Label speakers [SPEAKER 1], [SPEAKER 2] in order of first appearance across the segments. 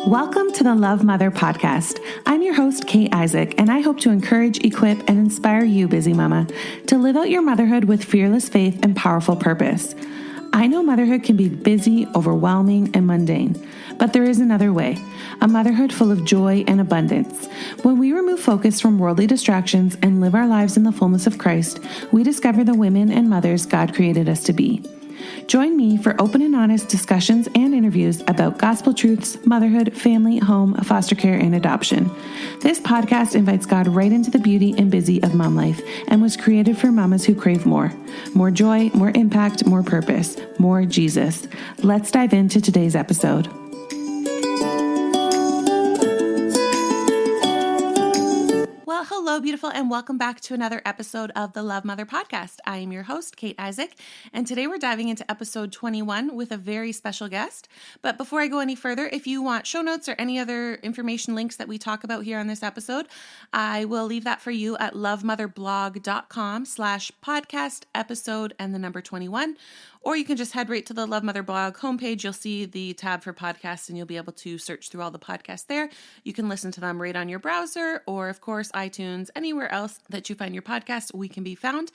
[SPEAKER 1] Welcome to the Love Mother podcast. I'm your host, Kate Isaac, and I hope to encourage, equip, and inspire you, busy mama, to live out your motherhood with fearless faith and powerful purpose. I know motherhood can be busy, overwhelming, and mundane, but there is another way, a motherhood full of joy and abundance. When we remove focus from worldly distractions and live our lives in the fullness of Christ, we discover the women and mothers God created us to be. Join me for open and honest discussions and interviews about gospel truths, motherhood, family, home, foster care, and adoption. This podcast invites God right into the beauty and busy of mom life and was created for mamas who crave more. More joy, more impact, more purpose, more Jesus. Let's dive into today's episode. Well, hello, beautiful, and welcome back to another episode of the Love Mother podcast. I am your host, Kate Isaac, and today we're diving into episode 21 with a very special guest. But before I go any further, if you want show notes or any other information links that we talk about here on this episode, I will leave that for you at lovemotherblog.com/podcast episode and the number 21. Or you can just head right to the Love Mother blog homepage. You'll see the tab for podcasts and you'll be able to search through all the podcasts there. You can listen to them right on your browser or, of course, iTunes, anywhere else that you find your podcasts, we can be found.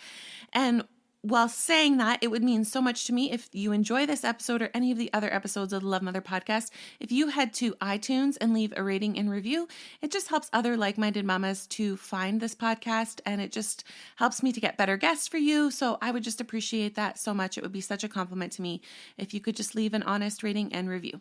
[SPEAKER 1] And while saying that, it would mean so much to me if you enjoy this episode or any of the other episodes of the Love Mother podcast. If you head to iTunes and leave a rating and review, it just helps other like-minded mamas to find this podcast, and it just helps me to get better guests for you. So I would just appreciate that so much. It would be such a compliment to me if you could just leave an honest rating and review.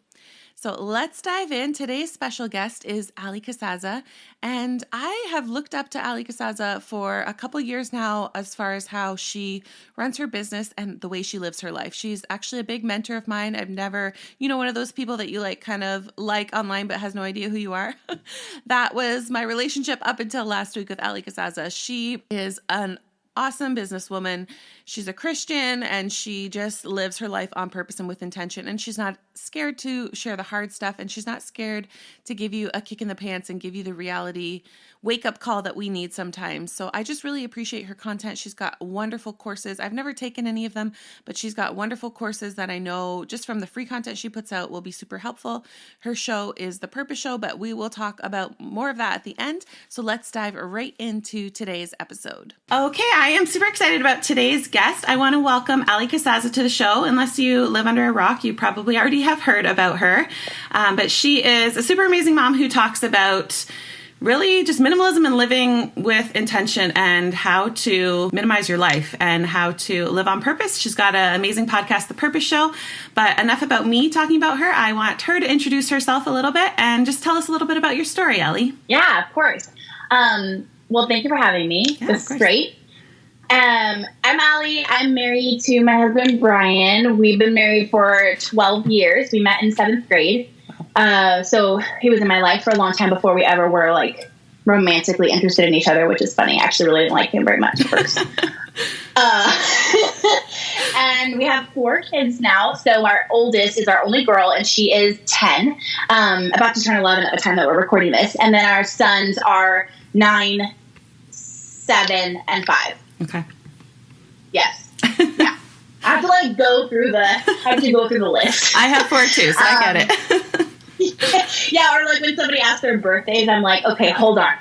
[SPEAKER 1] So let's dive in. Today's special guest is Allie Casazza, and I have looked up to Allie Casazza for a couple years now as far as how she runs her business and the way she lives her life. She's actually a big mentor of mine. I've never, one of those people that you kind of like online but has no idea who you are. That was my relationship up until last week with Allie Casazza. She is an awesome businesswoman. She's a Christian and she just lives her life on purpose and with intention. And she's not scared to share the hard stuff, and she's not scared to give you a kick in the pants and give you the reality wake-up call that we need sometimes. So I just really appreciate her content. She's got wonderful courses. I've never taken any of them, but she's got wonderful courses that I know just from the free content she puts out will be super helpful. Her show is The Purpose Show, but we will talk about more of that at the end. So let's dive right into today's episode. Okay, I am super excited about today's guest. I want to welcome Allie Casazza to the show. Unless you live under a rock, you probably already have heard about her. But she is a super amazing mom who talks about really just minimalism and living with intention and how to minimize your life and how to live on purpose. She's got an amazing podcast, The Purpose Show. But enough about me talking about her. I want her to introduce herself a little bit and just tell us a little bit about your story, Allie.
[SPEAKER 2] Yeah, of course. Well, thank you for having me.
[SPEAKER 1] Yeah,
[SPEAKER 2] this is great. I'm Allie. I'm married to my husband, Brian. We've been married for 12 years. We met in 7th grade. So he was in my life for a long time before we ever were romantically interested in each other, which is funny. I actually really didn't like him very much at first. And we have 4 kids now. So our oldest is our only girl, and she is 10, about to turn 11 at the time that we're recording this. And then our sons are 9, 7, and 5.
[SPEAKER 1] Okay.
[SPEAKER 2] Yes. Yeah. I have to go through the list. I have 4 too, so I get it. Yeah, or when somebody asks their birthdays, I'm like, okay, hold on.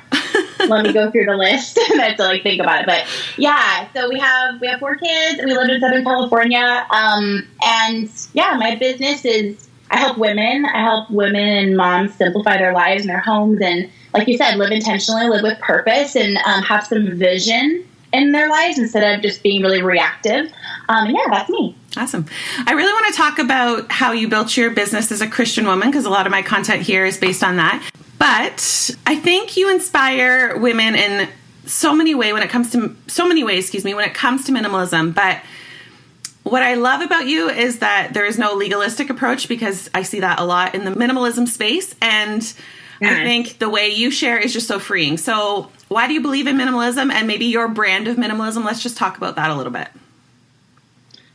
[SPEAKER 2] Let me go through the list and I have to think about it. But yeah, so we have 4 kids and we live in Southern California. And yeah, my business is I help women and moms simplify their lives and their homes, and like you said, live intentionally, live with purpose, and have some vision in their lives instead of just being really reactive. And yeah, that's me.
[SPEAKER 1] Awesome. I really want to talk about how you built your business as a Christian woman, because a lot of my content here is based on that. But I think you inspire women in so many ways when it comes to minimalism. But what I love about you is that there is no legalistic approach, because I see that a lot in the minimalism space. And I think the way you share is just so freeing. So why do you believe in minimalism and maybe your brand of minimalism? Let's just talk about that a little bit.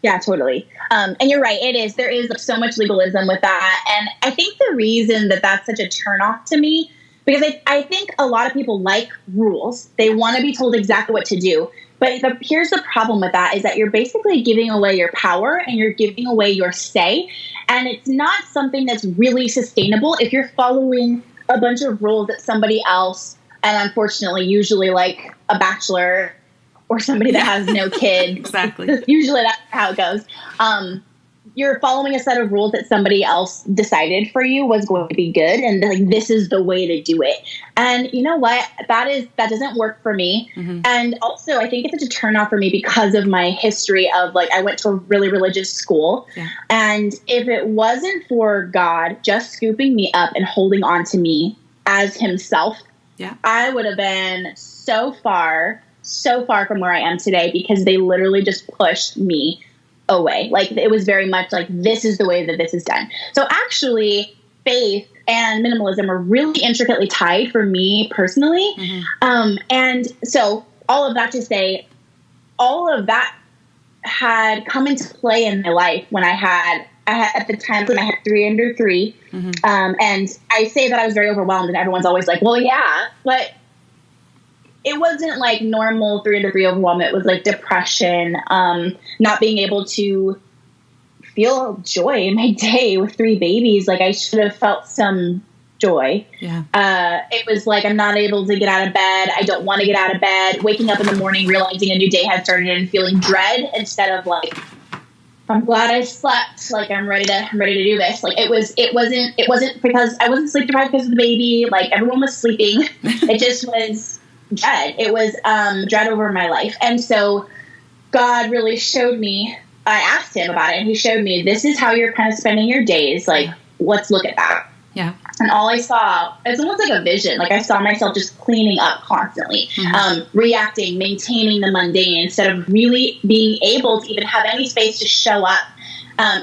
[SPEAKER 2] Yeah, totally. And you're right. There is so much legalism with that. And I think the reason that that's such a turnoff to me, because I think a lot of people like rules. They want to be told exactly what to do. But here's the problem with that is that you're basically giving away your power and you're giving away your say. And it's not something that's really sustainable if you're following a bunch of rules that somebody else, and unfortunately, usually like a bachelor or somebody that has no kids.
[SPEAKER 1] Exactly.
[SPEAKER 2] Usually that's how it goes. You're following a set of rules that somebody else decided for you was going to be good. And like, this is the way to do it. And you know what? That doesn't work for me. Mm-hmm. And also I think it's a turnoff for me because of my history of like, I went to a really religious school. Yeah. And if it wasn't for God just scooping me up and holding on to me as himself, yeah, I would have been so far from where I am today because they literally just pushed me away. Like it was very much like, this is the way that this is done. So actually faith and minimalism are really intricately tied for me personally. Mm-hmm. And so all of that to say, all of that had come into play in my life when I had at the time when I had 3 under 3. Mm-hmm. And I say that I was very overwhelmed and everyone's always like, well, yeah, but it wasn't like normal 3 under 3 overwhelm. It was like depression, not being able to feel joy in my day with 3 babies. Like I should have felt some joy. Yeah. It was like, I'm not able to get out of bed. I don't want to get out of bed. Waking up in the morning, realizing a new day had started and feeling dread instead of like, I'm glad I slept. Like I'm ready to do this. Like it wasn't because I wasn't sleep deprived because of the baby. Like everyone was sleeping. It just was dread. It was dread over my life. And so God really showed me, I asked him about it and he showed me, this is how you're kind of spending your days. Like, let's look at that. Yeah. And all I saw, it's almost like a vision. Like I saw myself just cleaning up constantly, reacting, maintaining the mundane instead of really being able to even have any space to show up.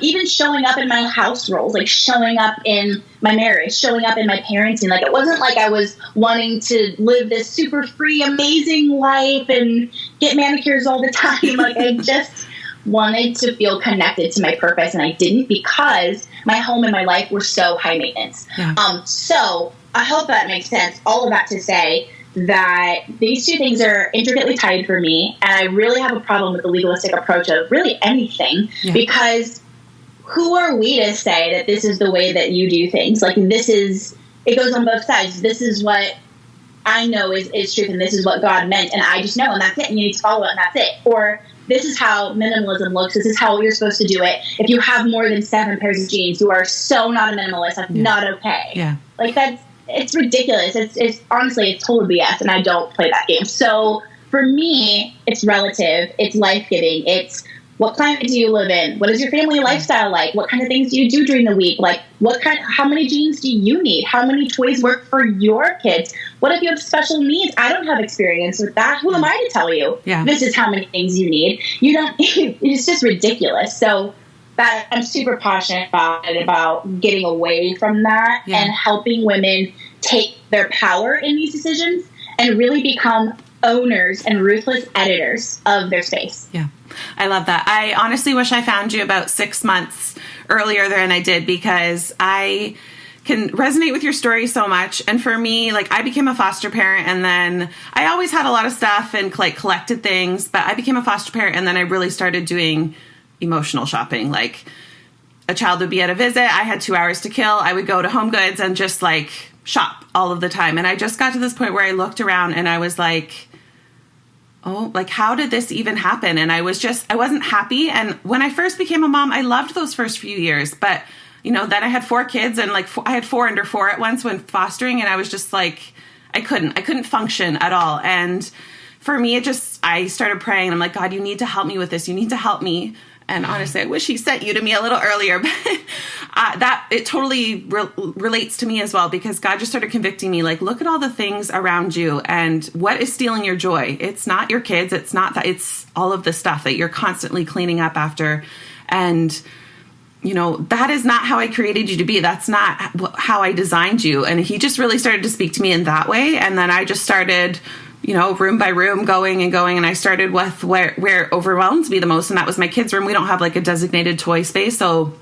[SPEAKER 2] Even showing up in my house roles, like showing up in my marriage, showing up in my parenting. Like it wasn't like I was wanting to live this super free, amazing life and get manicures all the time. Like I just wanted to feel connected to my purpose, and I didn't because my home and my life were so high maintenance. Yeah. So I hope that makes sense. All of that to say that these two things are intricately tied for me, and I really have a problem with the legalistic approach of really anything because who are we to say that this is the way that you do things? Like it goes on both sides. This is what I know is truth, and this is what God meant, and I just know, and that's it, and you need to follow it, and that's it. Or this is how minimalism looks. This is how you're supposed to do it. If you have more than 7 pairs of jeans, you are so not a minimalist. That's not okay. Yeah. Like it's ridiculous. It's honestly, it's total BS, and I don't play that game. So for me, it's relative. It's life-giving. It's what climate do you live in? What is your family lifestyle like? What kind of things do you do during the week? Like how many jeans do you need? How many toys work for your kids? What if you have special needs? I don't have experience with that. Who am I to tell you? Yeah. This is how many things you need. You don't, it's just ridiculous. So that I'm super passionate about getting away from that and helping women take their power in these decisions and really become owners and ruthless editors of their space.
[SPEAKER 1] Yeah. I love that. I honestly wish I found you about 6 months earlier than I did because I can resonate with your story so much. And for me, like I became a foster parent and then I always had a lot of stuff and like collected things, but I became a foster parent and then I really started doing emotional shopping. Like a child would be at a visit. I had 2 hours to kill. I would go to Home Goods and just like shop all of the time. And I just got to this point where I looked around and I was like, oh, like how did this even happen? And I wasn't happy. And when I first became a mom, I loved those first few years, but you know, then I had 4 kids and like I had 4 under 4 at once when fostering. And I was just like, I couldn't function at all. And for me, I started praying. I'm like, God, you need to help me with this. You need to help me. And honestly, I wish he sent you to me a little earlier, but that it totally relates to me as well, because God just started convicting me, like, look at all the things around you and what is stealing your joy. It's not your kids. It's not that. It's all of the stuff that you're constantly cleaning up after. And, you know, that is not how I created you to be. That's not how I designed you. And he just really started to speak to me in that way. And then I just started, you know, room by room, going. And I started with where it overwhelms me the most. And that was my kids' room. We don't have like a designated toy space. So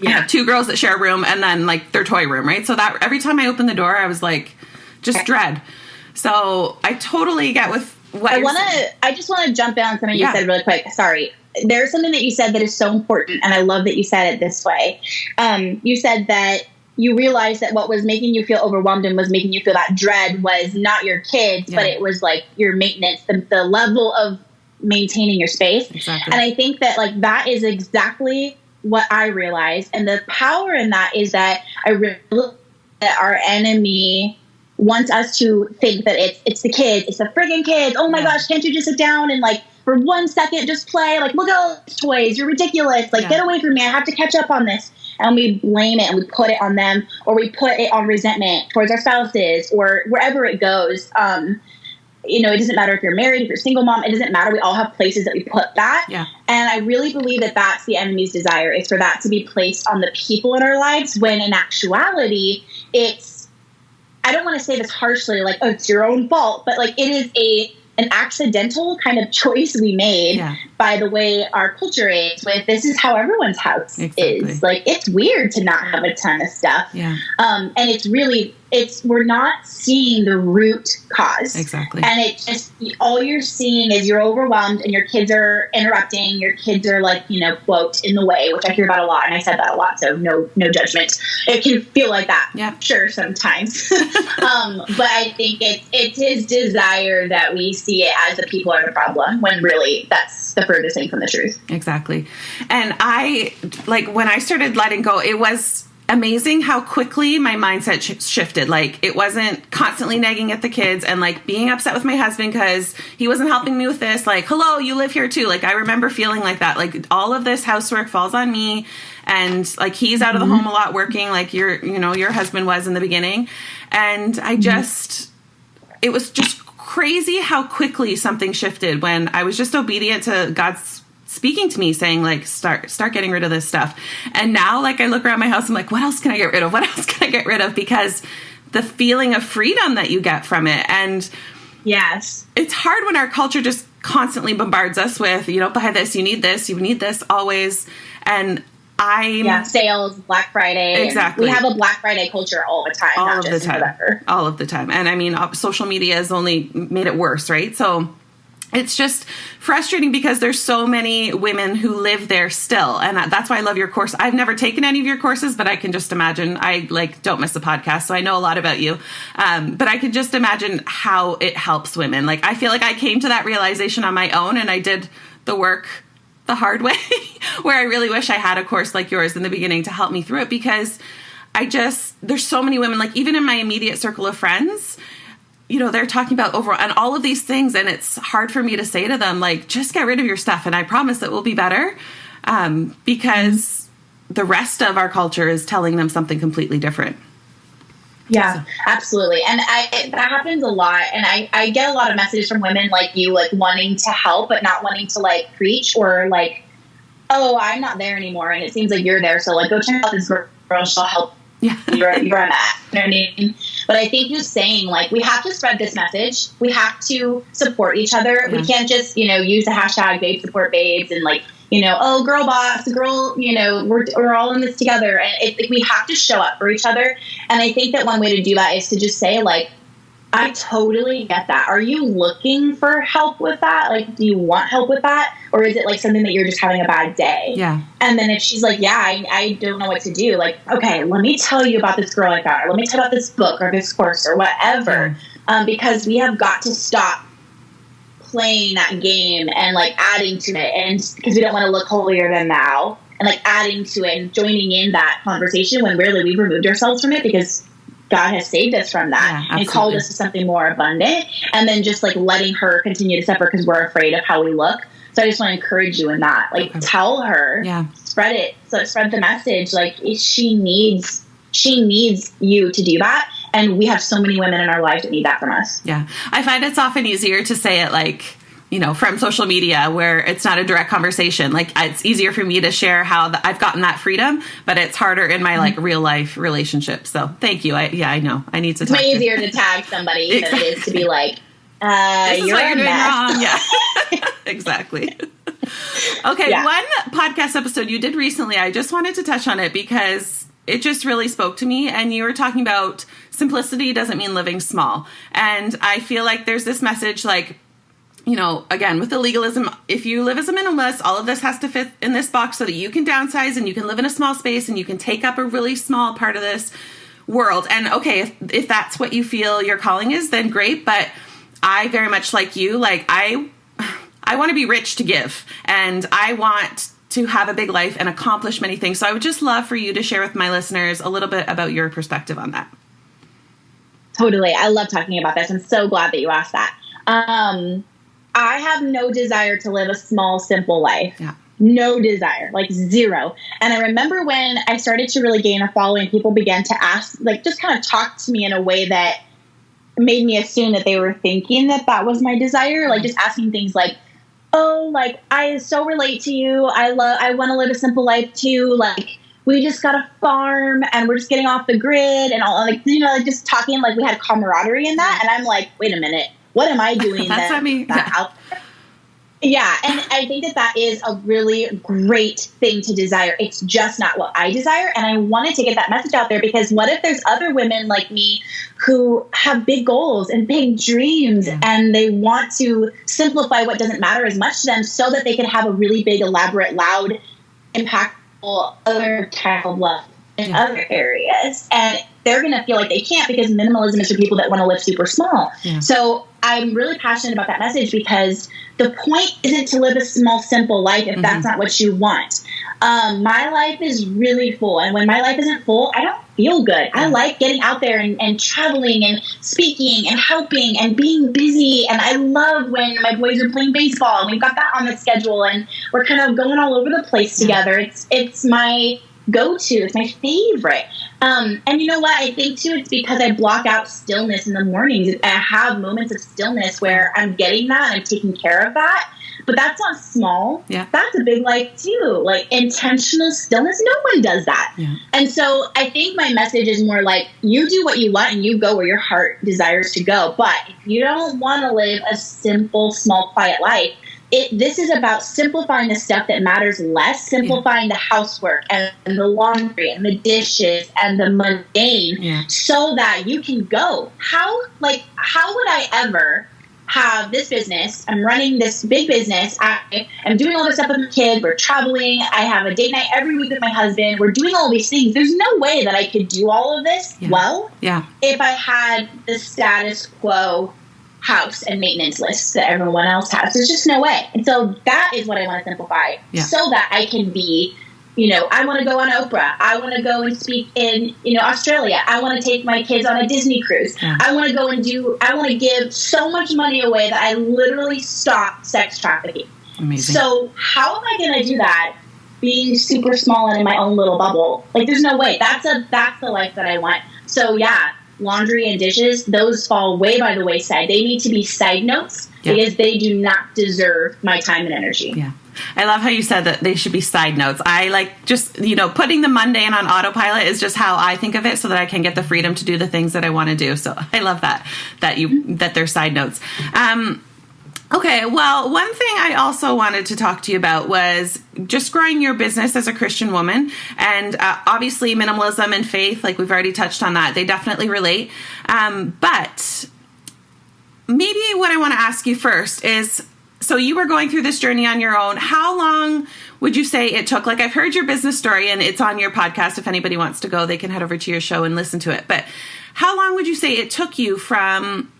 [SPEAKER 1] I have 2 girls that share a room and then like their toy room, right? So that every time I opened the door, I was like, just dread. So I totally get with
[SPEAKER 2] I just want to jump in on something you said really quick. Sorry. There's something that you said that is so important, and I love that you said it this way. You said that you realized that what was making you feel overwhelmed and was making you feel that dread was not your kids, but it was like your maintenance, the level of maintaining your space.
[SPEAKER 1] Exactly.
[SPEAKER 2] And I think that like that is exactly what I realized. And the power in that is that I realized that our enemy wants us to think that it's the kids, it's the friggin' kids. Oh my gosh, can't you just sit down and like for 1 second just play? Like, look at all these toys, you're ridiculous. Like, get away from me, I have to catch up on this. And we blame it and we put it on them, or we put it on resentment towards our spouses or wherever it goes. It doesn't matter if you're married, if you're a single mom, it doesn't matter. We all have places that we put that.
[SPEAKER 1] Yeah.
[SPEAKER 2] And I really believe that that's the enemy's desire, is for that to be placed on the people in our lives, when in actuality, I don't want to say this harshly, like, oh, it's your own fault, but like it is an accidental kind of choice we made by the way our culture is, with this is how everyone's house is. Like, it's weird to not have a ton of stuff.
[SPEAKER 1] Yeah.
[SPEAKER 2] And we're not seeing the root cause.
[SPEAKER 1] Exactly.
[SPEAKER 2] And it just, all you're seeing is you're overwhelmed and your kids are interrupting. Your kids are like, quote, in the way, which I hear about a lot. And I said that a lot. So no judgment. It can feel like that.
[SPEAKER 1] Yeah.
[SPEAKER 2] Sure. Sometimes. But I think it's his desire that we see it as the people are the problem, when really that's the furthest thing from the truth.
[SPEAKER 1] Exactly. And when I started letting go, it was amazing how quickly my mindset shifted. Like, it wasn't constantly nagging at the kids and like being upset with my husband because he wasn't helping me with this. Like, hello, you live here too. Like, I remember feeling like that. Like, all of this housework falls on me, and like he's out of the home a lot working, like your husband was in the beginning. And I it was just crazy how quickly something shifted when I was just obedient to God's speaking to me, saying like, start getting rid of this stuff. And now, like, I look around my house, I'm like, what else can I get rid of? What else can I get rid of? Because the feeling of freedom that you get from it. And
[SPEAKER 2] yes,
[SPEAKER 1] it's hard when our culture just constantly bombards us with, buy this, you need this always. And
[SPEAKER 2] sales, Black Friday.
[SPEAKER 1] Exactly.
[SPEAKER 2] We have a Black Friday culture all the time.
[SPEAKER 1] All of the time. And I mean, social media has only made it worse, right? So it's just frustrating because there's so many women who live there still. And that's why I love your course. I've never taken any of your courses, but I can just imagine. I don't miss a podcast, so I know a lot about you. But I could just imagine how it helps women. Like, I feel like I came to that realization on my own, and I did the work the hard way, where I really wish I had a course like yours in the beginning to help me through it, because there's so many women, like even in my immediate circle of friends, they're talking about and all of these things. And it's hard for me to say to them, like, just get rid of your stuff. And I promise it will be better. Because the rest of our culture is telling them something completely different.
[SPEAKER 2] Yeah, absolutely. And that happens a lot. And I get a lot of messages from women like you, like wanting to help, but not wanting to like preach, or like, oh, I'm not there anymore. And it seems like you're there. So like, go check out this girl, she'll help.
[SPEAKER 1] Yeah.
[SPEAKER 2] You're at. You know what I mean? But I think just saying, like, we have to spread this message. We have to support each other. Yeah. We can't just, use the hashtag babe support babes and like, oh, girl boss, girl, we're all in this together. And we have to show up for each other. And I think that one way to do that is to just say, like, I totally get that. Are you looking for help with that? Like, do you want help with that? Or is it like something that you're just having a bad day?
[SPEAKER 1] Yeah.
[SPEAKER 2] And then if she's like, yeah, I don't know what to do. Like, okay, let me tell you about this girl I found, or let me tell you about this book or this course or whatever. Yeah. Because we have got to stop playing that game and like adding to it. And because we don't want to look holier than thou, and like adding to it and joining in that conversation when really we've removed ourselves from it, because God has saved us from that and called us to something more abundant, and then just like letting her continue to suffer because we're afraid of how we look. So I just want to encourage you in that, like tell her, spread it. So spread the message. Like she needs you to do that. And we have so many women in our lives that need that from us.
[SPEAKER 1] Yeah. I find it's often easier to say it like, from social media where it's not a direct conversation. Like it's easier for me to share how I've gotten that freedom, but it's harder in my like real life relationships. So thank you. I know I need to
[SPEAKER 2] It's way easier to tag somebody than it is to be like, you're doing wrong.
[SPEAKER 1] Yeah, exactly. Okay. Yeah. One podcast episode you did recently, I just wanted to touch on it because it just really spoke to me. And you were talking about simplicity doesn't mean living small. And I feel like there's this message like, again, with the legalism, if you live as a minimalist, all of this has to fit in this box so that you can downsize and you can live in a small space and you can take up a really small part of this world. And okay, if that's what you feel your calling is, then great. But I very much like you, like I want to be rich to give, and I want to have a big life and accomplish many things. So I would just love for you to share with my listeners a little bit about your perspective on that.
[SPEAKER 2] Totally. I love talking about this. I'm so glad that you asked that. I have no desire to live a small, simple life.
[SPEAKER 1] Yeah.
[SPEAKER 2] No desire, like zero. And I remember when I started to really gain a following, people began to ask, like, just kind of talk to me in a way that made me assume that they were thinking that that was my desire. Like just asking things like, oh, like, I so relate to you. I want to live a simple life too. Like, we just got a farm and we're just getting off the grid and all, like, like just talking like we had camaraderie in that. And I'm like, wait a minute, what am I doing?
[SPEAKER 1] That's what I mean.
[SPEAKER 2] Out there? Yeah. And I think that is a really great thing to desire. It's just not what I desire. And I wanted to get that message out there because what if there's other women like me who have big goals and big dreams and they want to simplify what doesn't matter as much to them so that they can have a really big, elaborate, loud, impactful other type of love in other areas. And they're going to feel like they can't because minimalism is for people that want to live super small. Yeah. So I'm really passionate about that message because the point isn't to live a small, simple life if that's not what you want. My life is really full. And when my life isn't full, I don't feel good. I like getting out there and traveling and speaking and helping and being busy. And I love when my boys are playing baseball and we've got that on the schedule and we're kind of going all over the place together. It's my go-to. It's my favorite. And you know what? I think too, it's because I block out stillness in the mornings. I have moments of stillness where I'm getting that and I'm taking care of that. But that's not small. Yeah. That's a big life too. Like intentional stillness. No one does that. Yeah. And so I think my message is more like you do what you want and you go where your heart desires to go. But if you don't want to live a simple, small, quiet life, this is about simplifying the stuff that matters less, simplifying the housework and the laundry and the dishes and the mundane so that you can go. How would I ever have this business? I'm running this big business. I am doing all this stuff with my kid. We're traveling. I have a date night every week with my husband. We're doing all these things. There's no way that I could do all of this if I had the status quo house and maintenance lists that everyone else has. There's just no way. And so that is what I want to simplify so that I can be, I want to go on Oprah. I want to go and speak in, Australia. I want to take my kids on a Disney cruise. Yeah. I want to go and I want to give so much money away that I literally stop sex trafficking. Amazing. So how am I going to do that being super small and in my own little bubble? Like there's no way. That's the life that I want. So laundry and dishes, those fall way by the wayside. They need to be side notes because they do not deserve my time and energy. Yeah.
[SPEAKER 1] I love how you said that they should be side notes. I like just, putting the mundane on autopilot is just how I think of it so that I can get the freedom to do the things that I want to do. So I love that they're side notes. Okay, well, one thing I also wanted to talk to you about was just growing your business as a Christian woman. And obviously minimalism and faith, like we've already touched on that, they definitely relate. But maybe what I want to ask you first is, so you were going through this journey on your own. How long would you say it took? Like I've heard your business story and it's on your podcast. If anybody wants to go, they can head over to your show and listen to it. But how long would you say it took you from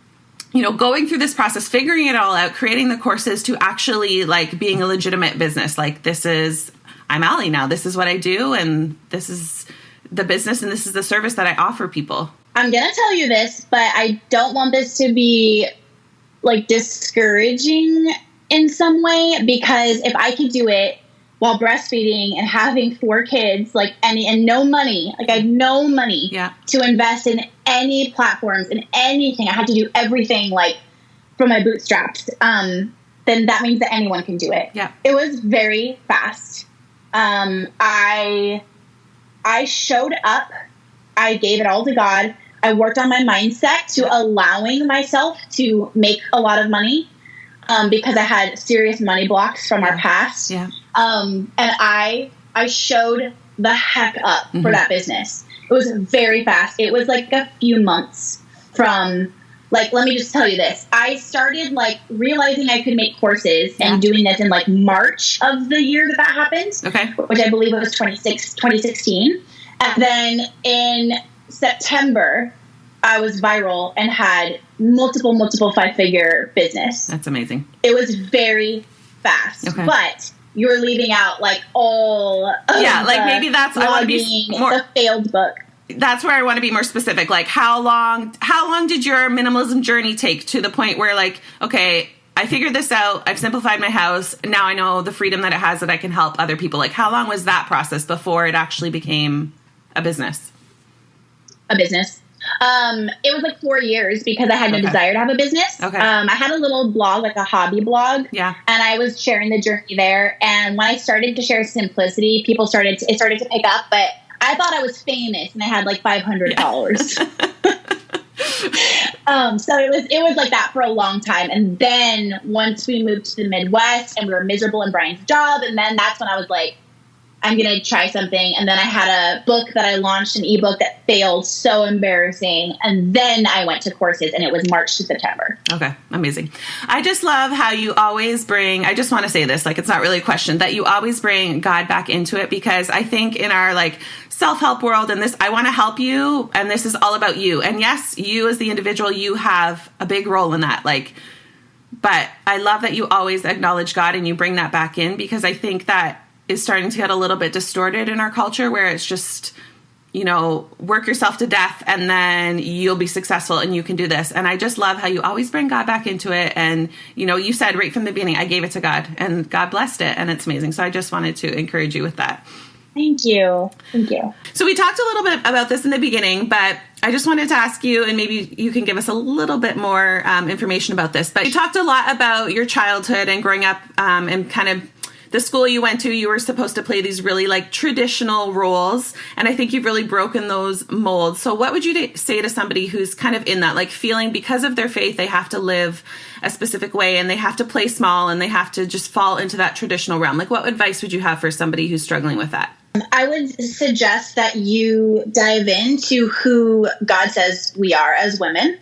[SPEAKER 1] going through this process, figuring it all out, creating the courses to actually like being a legitimate business? Like I'm Allie now. This is what I do. And this is the business and this is the service that I offer people.
[SPEAKER 2] I'm going to tell you this, but I don't want this to be like discouraging in some way, because if I could do it while breastfeeding and having 4 kids, like and no money, like I have no money to invest in any platforms and anything. I had to do everything like from my bootstraps. Then that means that anyone can do it. Yeah. It was very fast. I showed up. I gave it all to God. I worked on my mindset to allowing myself to make a lot of money because I had serious money blocks from our past. Yeah. And I showed the heck up for that business. It was very fast. It was like a few months from like, let me just tell you this. I started like realizing I could make courses and doing this in like March of the year that happened, which I believe it was 2016. And then in September, I was viral and had multiple 5-figure business.
[SPEAKER 1] That's amazing.
[SPEAKER 2] It was very fast, but you're leaving out like all of
[SPEAKER 1] like maybe that's
[SPEAKER 2] blogging,
[SPEAKER 1] I want to be more
[SPEAKER 2] the failed book.
[SPEAKER 1] That's where I want to be more specific. Like how long did your minimalism journey take to the point where like, okay, I figured this out. I've simplified my house. Now I know the freedom that it has that I can help other people. Like how long was that process before it actually became a business?
[SPEAKER 2] It was like 4 years because I had no desire to have a business. I had a little blog, like a hobby blog. And I was sharing the journey there. And when I started to share simplicity, it started to pick up, but I thought I was famous and I had like 500 followers. So it was like that for a long time. And then once we moved to the Midwest and we were miserable in Brian's job, and then that's when I was like, I'm going to try something. And then I had a book that I launched, an ebook that failed, so embarrassing. And then I went to courses, and it was March to September.
[SPEAKER 1] Okay. Amazing. I just love how you always bring, I just want to say this, like, it's not really a question, that you always bring God back into it, because I think in our like self-help world and this, I want to help you. And this is all about you. And yes, you as the individual, you have a big role in that. Like, but I love that you always acknowledge God and you bring that back in, because I think that is starting to get a little bit distorted in our culture, where it's just, you know, work yourself to death and then you'll be successful and you can do this. And I just love how you always bring God back into it. And, you know, you said right from the beginning, I gave it to God and God blessed it, and it's amazing. So I just wanted to encourage you with that.
[SPEAKER 2] Thank you.
[SPEAKER 1] So we talked a little bit about this in the beginning, but I just wanted to ask you, and maybe you can give us a little bit more information about this. But you talked a lot about your childhood and growing up and kind of the school you went to. You were supposed to play these really like traditional roles, and I think you've really broken those molds. So what would you say to somebody who's kind of in that, like feeling because of their faith they have to live a specific way and they have to play small and they have to just fall into that traditional realm? Like what advice would you have for somebody who's struggling with that?
[SPEAKER 2] I would suggest that you dive into who God says we are as women.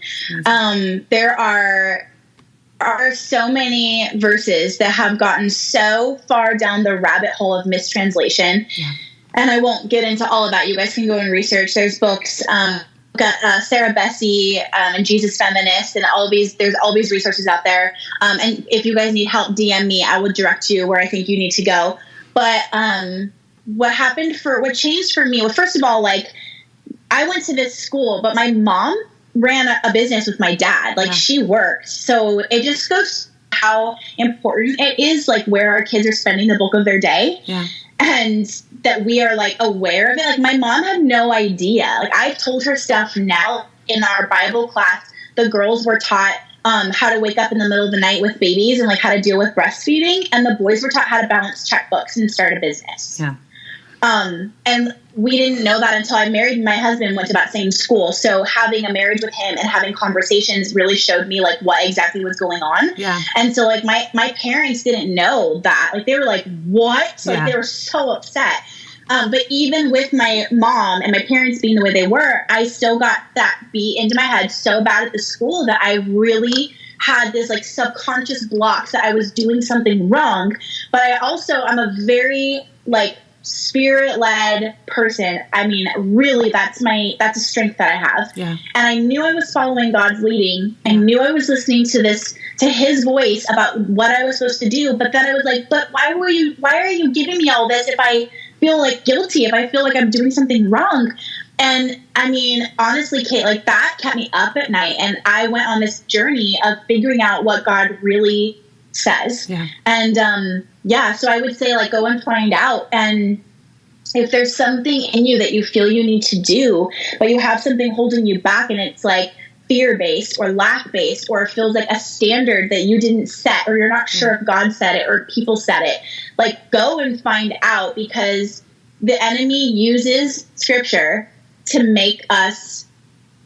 [SPEAKER 2] There are so many verses that have gotten so far down the rabbit hole of mistranslation. And I won't get into all of that. You guys can go and research. There's books, got Sarah Bessie and Jesus Feminist, and there's all these resources out there. And if you guys need help, DM me. I will direct you where I think you need to go. But what changed for me, well, first of all, like I went to this school, but my mom ran a business with my dad. Like she worked. So it just goes how important it is, like where our kids are spending the bulk of their day. And that we are like aware of it. Like my mom had no idea. Like I've told her stuff now in our Bible class. The girls were taught how to wake up in the middle of the night with babies and like how to deal with breastfeeding. And the boys were taught how to balance checkbooks and start a business. And we didn't know that until I married my husband, went to that same school. So having a marriage with him and having conversations really showed me like what exactly was going on. And so like my parents didn't know that. Like they were like, what? Like they were so upset. But even with my mom and my parents being the way they were, I still got that beat into my head so bad at the school that I really had this like subconscious blocks that I was doing something wrong. But I'm a very like spirit-led person. I mean, really, that's a strength that I have. And I knew I was following God's leading. I knew I was listening to his voice about what I was supposed to do. But then I was like, but why are you giving me all this if I feel like guilty, if I feel like I'm doing something wrong? And I mean, honestly, Kate, like that kept me up at night. And I went on this journey of figuring out what God really says. And so I would say like go and find out. And if there's something in you that you feel you need to do, but you have something holding you back and it's like fear-based or lack-based, or it feels like a standard that you didn't set, or you're not sure if God said it or people said it, like go and find out, because the enemy uses scripture to make us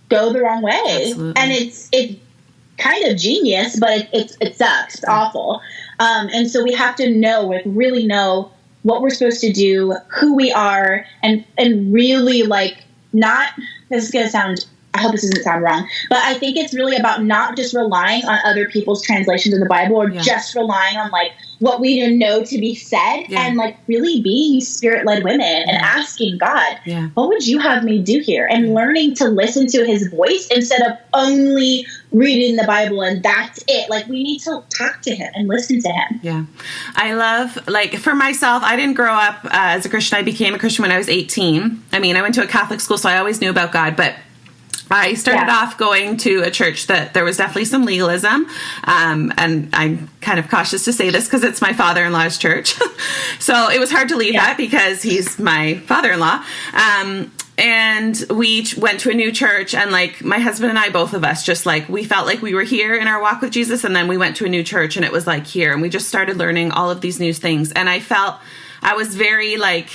[SPEAKER 2] go the wrong way. And it's kind of genius, but it sucks. It's awful. And so we have to really know what we're supposed to do, who we are, and really like not, this is going to sound I hope this doesn't sound wrong, but I think it's really about not just relying on other people's translations of the Bible or just relying on like what we know to be said and like really being spirit-led women and asking God, what would you have me do here? And learning to listen to his voice instead of only reading the Bible and that's it. Like we need to talk to him and listen to him.
[SPEAKER 1] Yeah. I love, like for myself, I didn't grow up as a Christian. I became a Christian when I was 18. I mean, I went to a Catholic school, so I always knew about God, but I started off going to a church that there was definitely some legalism. And I'm kind of cautious to say this because it's my father-in-law's church. So it was hard to leave that because he's my father-in-law. And we went to a new church and like my husband and I, both of us, just like we felt like we were here in our walk with Jesus. And then we went to a new church and it was like here and we just started learning all of these new things. And I felt I was very like,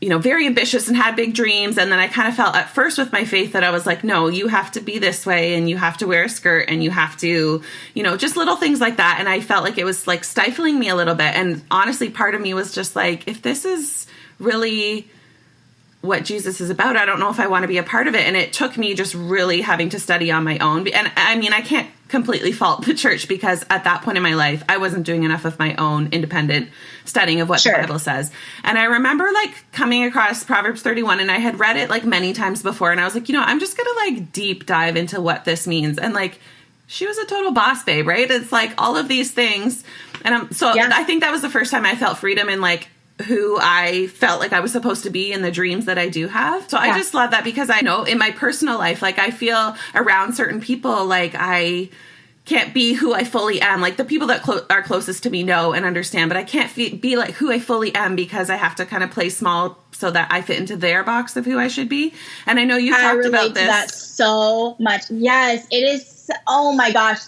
[SPEAKER 1] very ambitious and had big dreams. And then I kind of felt at first with my faith that I was like, no, you have to be this way and you have to wear a skirt and you have to, just little things like that. And I felt like it was like stifling me a little bit. And honestly, part of me was just like, if this is really what Jesus is about, I don't know if I want to be a part of it. And it took me just really having to study on my own. And I mean, I can't completely fault the church because at that point in my life, I wasn't doing enough of my own independent studying of what the Bible says. And I remember like coming across Proverbs 31 and I had read it like many times before. And I was like, I'm just going to like deep dive into what this means. And like, she was a total boss babe, right? It's like all of these things. And I think that was the first time I felt freedom in like who I felt like I was supposed to be and the dreams that I do have. So I just love that because I know in my personal life, like I feel around certain people, like I can't be who I fully am. Like the people that are closest to me know and understand, but I can't be like who I fully am because I have to kind of play small so that I fit into their box of who I should be. And I know you talked about this.
[SPEAKER 2] That so much. Yes, it is. Oh my gosh.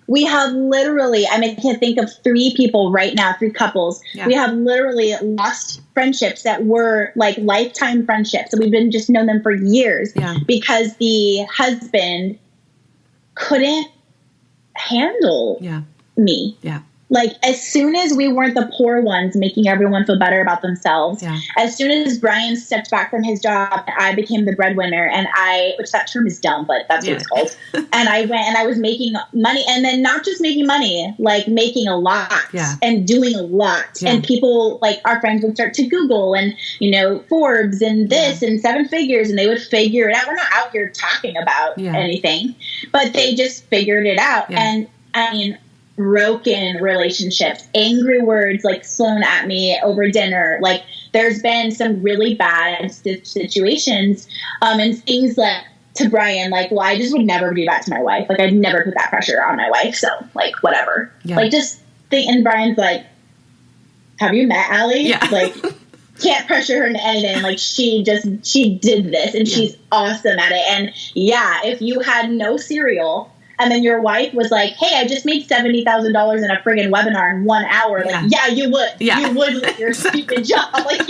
[SPEAKER 2] We have literally, I can think of 3 people right now, 3 couples. Yeah. We have literally lost friendships that were like lifetime friendships. So we've been just known them for years because the husband couldn't handle me. Yeah. Like as soon as we weren't the poor ones making everyone feel better about themselves, as soon as Brian stepped back from his job, I became the breadwinner which that term is dumb, but that's what it's called. And I went and I was making money and then not just making money, like making a lot and doing a lot. Yeah. And people like our friends would start to Google and, Forbes and this and 7 figures and they would figure it out. We're not out here talking about anything, but they just figured it out. Yeah. And I mean, broken relationships, angry words like thrown at me over dinner. Like there's been some really bad situations and things that to Brian, like, well, I just would never do that to my wife. Like I'd never put that pressure on my wife. So like, whatever. Yeah. Like just think, and Brian's like, have you met Allie? Yeah. Like can't pressure her into anything. Like she did this and she's awesome at it. And if you had no cereal, and then your wife was like, hey, I just made $70,000 in a friggin' webinar in 1 hour. Like, you would. Yeah. You would with your stupid job. Like,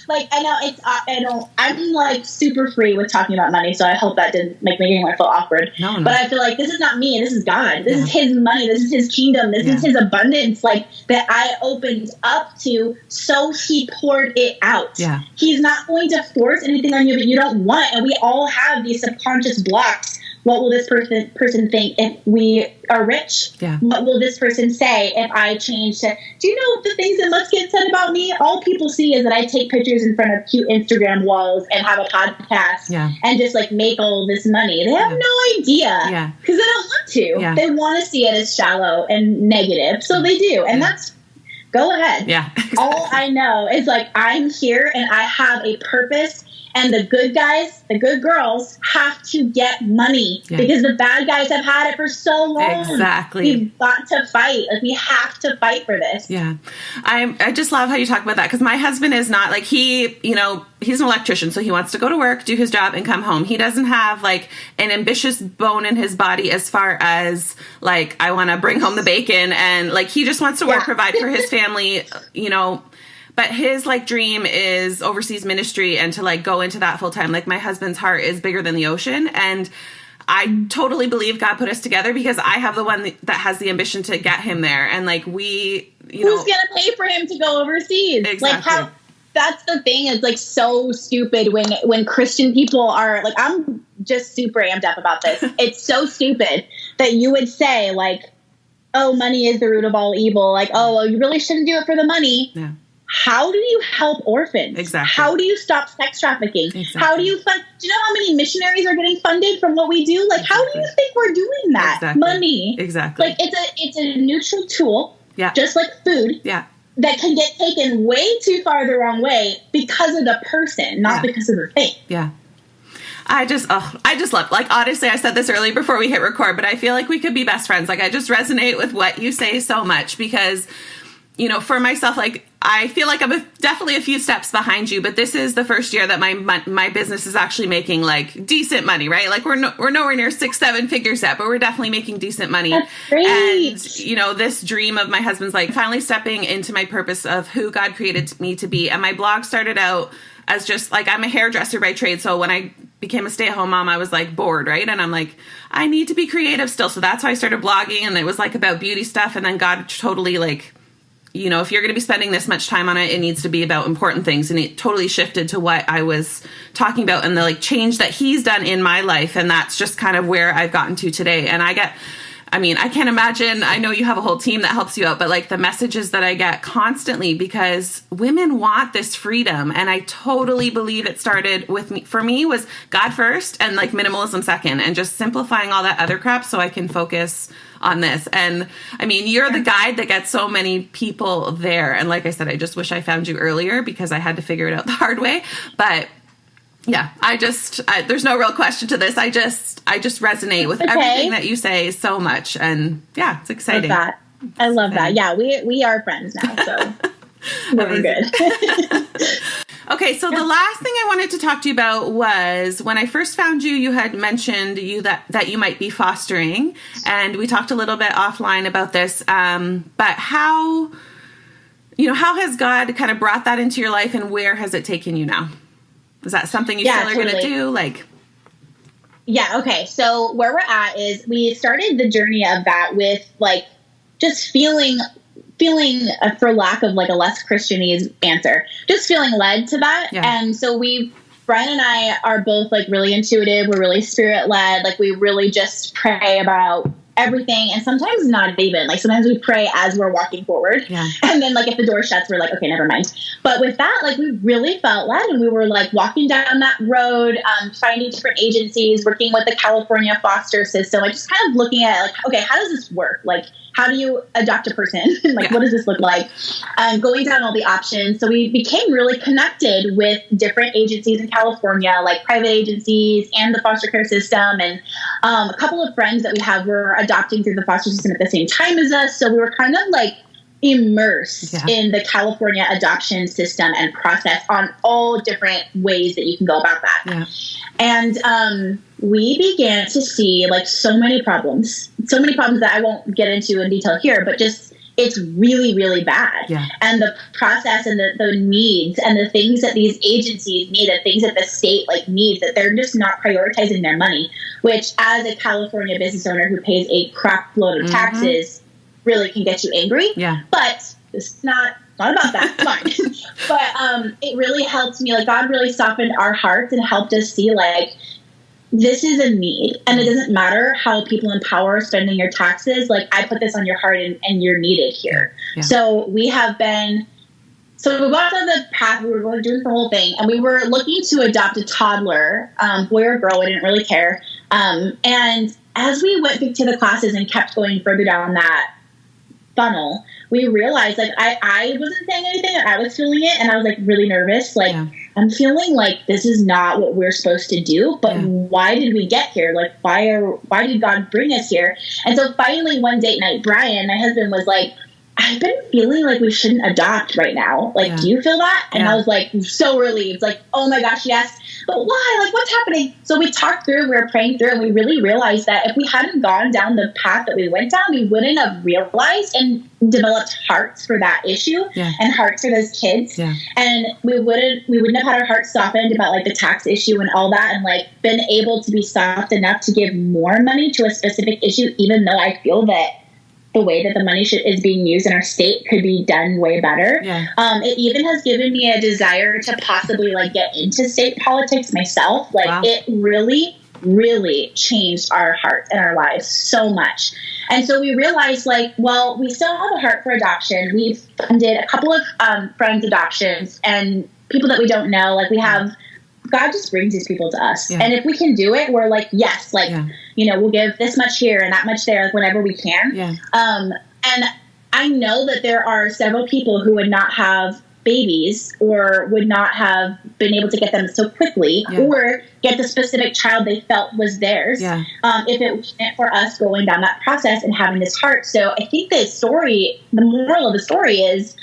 [SPEAKER 2] like, I know I'm like super free with talking about money. So I hope that didn't make me feel awkward. No. But I feel like this is not me. This is God. This is his money. This is his kingdom. This is his abundance. Like that I opened up to. So he poured it out. Yeah. He's not going to force anything on you that you don't want. And we all have these subconscious blocks. What will this person think if we are rich? Yeah. What will this person say if I change to, do you know the things that must get said about me? All people see is that I take pictures in front of cute Instagram walls and have a podcast and just like make all this money. They have no idea because they don't want to. Yeah. They want to see it as shallow and negative. So they do. And that's, go ahead. Yeah. All I know is like, I'm here and I have a purpose. And the good guys, the good girls have to get money because the bad guys have had it for so long. Exactly. We've got to fight. Like we have to fight for this. Yeah.
[SPEAKER 1] I just love how you talk about that because my husband is not like he's an electrician. So he wants to go to work, do his job and come home. He doesn't have like an ambitious bone in his body as far as like, I want to bring home the bacon and like, he just wants to work, provide for his family, But his like dream is overseas ministry and to like go into that full time. Like my husband's heart is bigger than the ocean. And I totally believe God put us together because I have the one that has the ambition to get him there. And like who's
[SPEAKER 2] going to pay for him to go overseas?
[SPEAKER 1] Exactly.
[SPEAKER 2] Like that's the thing. It's like so stupid when Christian people are like, I'm just super amped up about this. It's so stupid that you would say like, oh, money is the root of all evil. Like, oh, well, you really shouldn't do it for the money.
[SPEAKER 1] Yeah.
[SPEAKER 2] How do you help orphans?
[SPEAKER 1] Exactly.
[SPEAKER 2] How do you stop sex trafficking?
[SPEAKER 1] Exactly.
[SPEAKER 2] How do you fund? Do you know how many missionaries are getting funded from what we do? Like, how do you think we're doing that?
[SPEAKER 1] Exactly.
[SPEAKER 2] Money.
[SPEAKER 1] Exactly.
[SPEAKER 2] Like, it's a neutral tool.
[SPEAKER 1] Yeah.
[SPEAKER 2] Just like food.
[SPEAKER 1] Yeah.
[SPEAKER 2] That can get taken way too far the wrong way because of the person, not because of the thing.
[SPEAKER 1] Yeah. I just love, like, honestly, I said this earlier before we hit record, but I feel like we could be best friends. Like, I just resonate with what you say so much because, you know, for myself, like, I feel like I'm definitely a few steps behind you, but this is the first year that my business is actually making like decent money, right? Like we're nowhere near 6-7 figures yet, but we're definitely making decent money.
[SPEAKER 2] That's great.
[SPEAKER 1] And you know, this dream of my husband's like finally stepping into my purpose of who God created me to be. And my blog started out as just like, I'm a hairdresser by trade. So when I became a stay-at-home mom, I was like bored, right? And I'm like, I need to be creative still. So that's how I started blogging, and it was like about beauty stuff. And then God totally like, you know, if you're going to be spending this much time on it, it needs to be about important things. And it totally shifted to what I was talking about and the like change that he's done in my life. And that's just kind of where I've gotten to today. And I can't imagine, I know you have a whole team that helps you out, but like the messages that I get constantly, because women want this freedom. And I totally believe it started with me, for me, was God first and like minimalism second, and just simplifying all that other crap so I can focus on this. And I mean, you're the guide that gets so many people there. And like I said, I just wish I found you earlier because I had to figure it out the hard way. But yeah, there's no real question to this. I just resonate with everything that you say so much. And yeah, it's exciting.
[SPEAKER 2] I love that. Yeah, we are friends now, so we're good.
[SPEAKER 1] Okay, so the last thing I wanted to talk to you about was when I first found you, you had mentioned that you might be fostering, and we talked a little bit offline about this. But how has God kind of brought that into your life, and where has it taken you now? Is that something you still are going to do? Like,
[SPEAKER 2] yeah. Okay. So where we're at is we started the journey of that with like just feeling, for lack of like a less Christianese answer, just feeling led to that. Yeah. And so Brian and I are both like really intuitive. We're really spirit led. Like we really just pray about everything. And sometimes not even like, sometimes we pray as we're walking forward. Yeah. And then like if the door shuts, we're like, okay, never mind. But with that, like we really felt led, and we were like walking down that road, finding different agencies, working with the California foster system, like just kind of looking at like, okay, how does this work? Like, how do you adopt a person? Like, what does this look like? Going down all the options. So we became really connected with different agencies in California, like private agencies and the foster care system. And a couple of friends that we have were adopting through the foster system at the same time as us. So we were kind of like immersed in the California adoption system and process on all different ways that you can go about that. Yeah. And we began to see like so many problems that I won't get into in detail here, but just it's really, really bad. Yeah. And the process and the needs and the things that these agencies need, the things that the state like needs, that they're just not prioritizing their money, which as a California business owner who pays a crap load of taxes really can get you angry. Yeah. But it's not about that. Fine. But it really helped me. Like God really softened our hearts and helped us see like this is a need, and it doesn't matter how people in power are spending your taxes. Like I put this on your heart, and you're needed here. Yeah. So we walked on the path. We were going to do the whole thing, and we were looking to adopt a toddler, boy or girl. We didn't really care. And as we went to the classes and kept going further down that funnel, we realized like I wasn't saying anything, I was feeling it, and I was like really nervous. Like I'm feeling like this is not what we're supposed to do, but why did we get here? Like why did God bring us here? And so finally one date night, Brian, my husband, was like, I've been feeling like we shouldn't adopt right now. Like, do you feel that? And I was like, so relieved, like, oh my gosh, yes. But why? Like, what's happening? So we talked through, we were praying through, and we really realized that if we hadn't gone down the path that we went down, we wouldn't have realized and developed hearts for that issue and hearts for those kids. Yeah. And we wouldn't have had our hearts softened about like the tax issue and all that, and like been able to be soft enough to give more money to a specific issue, even though I feel that the way that the money is being used in our state could be done way better.
[SPEAKER 1] Yeah.
[SPEAKER 2] It even has given me a desire to possibly like get into state politics myself. Like
[SPEAKER 1] wow.
[SPEAKER 2] It really changed our hearts and our lives so much. And so we realized like, well, we still have a heart for adoption. We've funded a couple of friends' adoptions and people that we don't know. Like we have, God just brings these people to us.
[SPEAKER 1] Yeah.
[SPEAKER 2] And if we can do it, we're like, yes, like, you know, we'll give this much here and that much there, like whenever we can.
[SPEAKER 1] Yeah.
[SPEAKER 2] And I know that there are several people who would not have babies or would not have been able to get them so quickly or get the specific child they felt was theirs if it wasn't for us going down that process and having this heart. So I think the moral of the story is,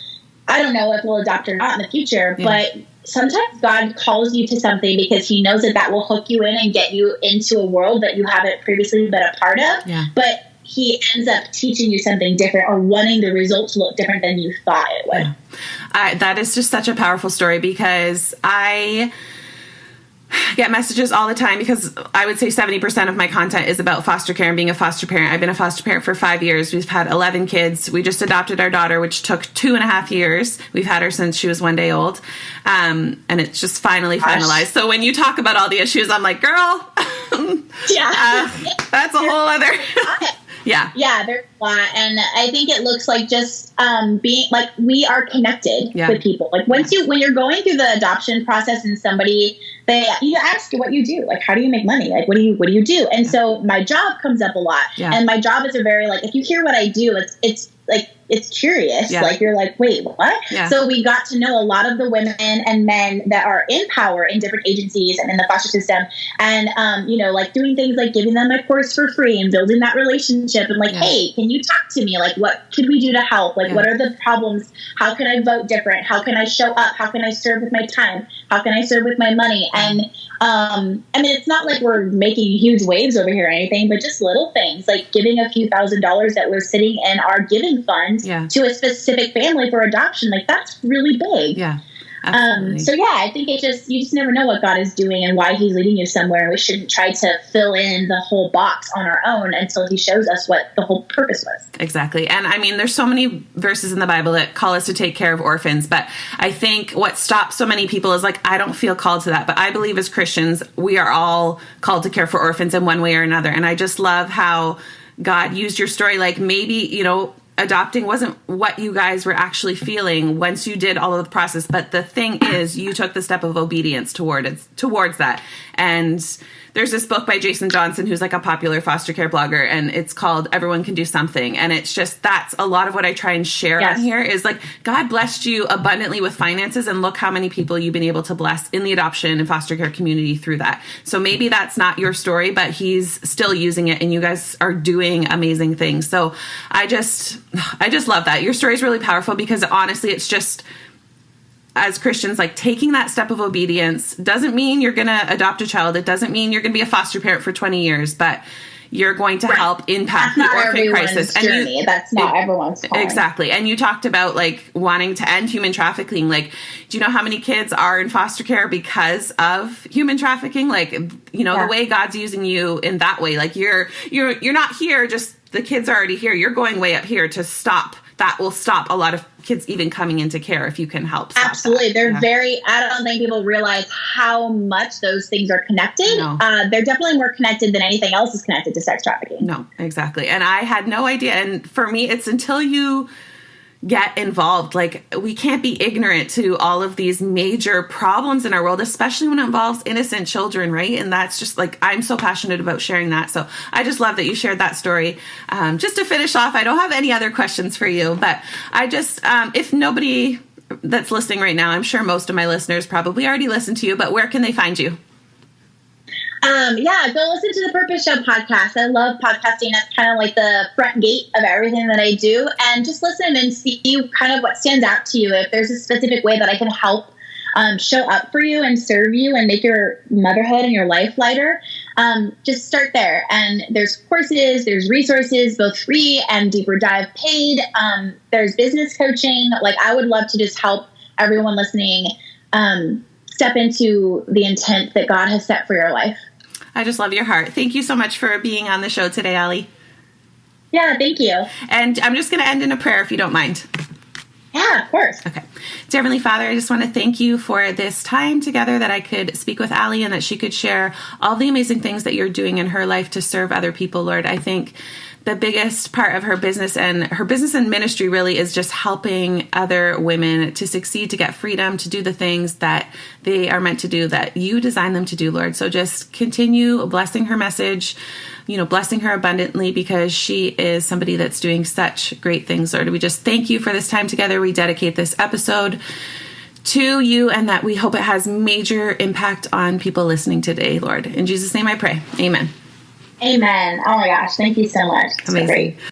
[SPEAKER 2] I don't know if we'll adopt or not in the future, but sometimes God calls you to something because he knows that will hook you in and get you into a world that you haven't previously been a part of.
[SPEAKER 1] Yeah.
[SPEAKER 2] But he ends up teaching you something different or wanting the results to look different than you thought it would.
[SPEAKER 1] Yeah. That is just such a powerful story because I get messages all the time because I would say 70% of my content is about foster care and being a foster parent. I've been a foster parent for 5 years. We've had 11 kids. We just adopted our daughter, which took 2.5 years. We've had her since she was 1 day old. And it's just finally finalized. So when you talk about all the issues, I'm like, girl, that's a whole other... Yeah,
[SPEAKER 2] there's a lot, and I think it looks like just being like we are connected with people. Like when you're going through the adoption process, and you ask what you do, like how do you make money, like what do you do, and so my job comes up a lot, and my job is a very like if you hear what I do, it's like it's curious, like you're like wait what? So we got to know a lot of the women and men that are in power in different agencies and in the foster system, and you know like doing things like giving them a course for free and building that relationship and like hey, can you talk to me, like what could we do to help, like what are the problems, how can I vote different, how can I show up, how can I serve with my time, how can I serve with my money, and I mean it's not like we're making huge waves over here or anything, but just little things like giving a few $1,000s that we're sitting in our giving fund to a specific family for adoption, like that's really big. So I think you just never know what God is doing and why he's leading you somewhere. We shouldn't try to fill in the whole box on our own until he shows us what the whole purpose was.
[SPEAKER 1] Exactly. And I mean, there's so many verses in the Bible that call us to take care of orphans, but I think what stops so many people is like, I don't feel called to that, but I believe as Christians, we are all called to care for orphans in one way or another. And I just love how God used your story. Like maybe, you know, adopting wasn't what you guys were actually feeling once you did all of the process. But the thing is, you took the step of obedience towards that. And there's this book by Jason Johnson, who's like a popular foster care blogger, and it's called Everyone Can Do Something. And it's just, that's a lot of what I try and share on here is like, God blessed you abundantly with finances, and look how many people you've been able to bless in the adoption and foster care community through that. So maybe that's not your story, but he's still using it, and you guys are doing amazing things. So I just love that. Your story is really powerful because honestly, it's just, as Christians, like taking that step of obedience doesn't mean you're going to adopt a child. It doesn't mean you're going to be a foster parent for 20 years, but you're going to help impact the orphan crisis.
[SPEAKER 2] Journey. That's not everyone's calling.
[SPEAKER 1] Exactly. And you talked about like wanting to end human trafficking. Like, do you know how many kids are in foster care because of human trafficking? Like, you know, the way God's using you in that way, like you're not here, just the kids are already here. You're going way up here to stop. That will stop a lot of kids even coming into care if you can help.
[SPEAKER 2] Absolutely. They're I don't think people realize how much those things are connected.
[SPEAKER 1] No.
[SPEAKER 2] They're definitely more connected than anything else is connected to sex trafficking.
[SPEAKER 1] No, exactly. And I had no idea. And for me, it's until you get involved. Like, we can't be ignorant to all of these major problems in our world, especially when it involves innocent children, right? And that's just like, I'm so passionate about sharing that. So I just love that you shared that story. Just to finish off, I don't have any other questions for you, but I just, if nobody that's listening right now, I'm sure most of my listeners probably already listened to you, but where can they find you?
[SPEAKER 2] Go listen to the Purpose Show podcast. I love podcasting. That's kind of like the front gate of everything that I do. And just listen and see kind of what stands out to you. If there's a specific way that I can help show up for you and serve you and make your motherhood and your life lighter, just start there. And there's courses, there's resources, both free and deeper dive paid. There's business coaching. Like, I would love to just help everyone listening step into the intent that God has set for your life.
[SPEAKER 1] I just love your heart. Thank you so much for being on the show today, Allie.
[SPEAKER 2] Yeah, thank you.
[SPEAKER 1] And I'm just going to end in a prayer if you don't mind.
[SPEAKER 2] Yeah, of course.
[SPEAKER 1] Okay. Dear Heavenly Father, I just want to thank you for this time together that I could speak with Allie and that she could share all the amazing things that you're doing in her life to serve other people, Lord. I think the biggest part of her business and ministry really is just helping other women to succeed, to get freedom, to do the things that they are meant to do, that you designed them to do, Lord. So just continue blessing her message, blessing her abundantly, because she is somebody that's doing such great things, Lord. We just thank you for this time together. We dedicate this episode to you, and that we hope it has major impact on people listening today, Lord. In Jesus' name I pray. Amen.
[SPEAKER 2] Amen. Oh my gosh. Thank you so much. It's
[SPEAKER 1] amazing.
[SPEAKER 2] Great.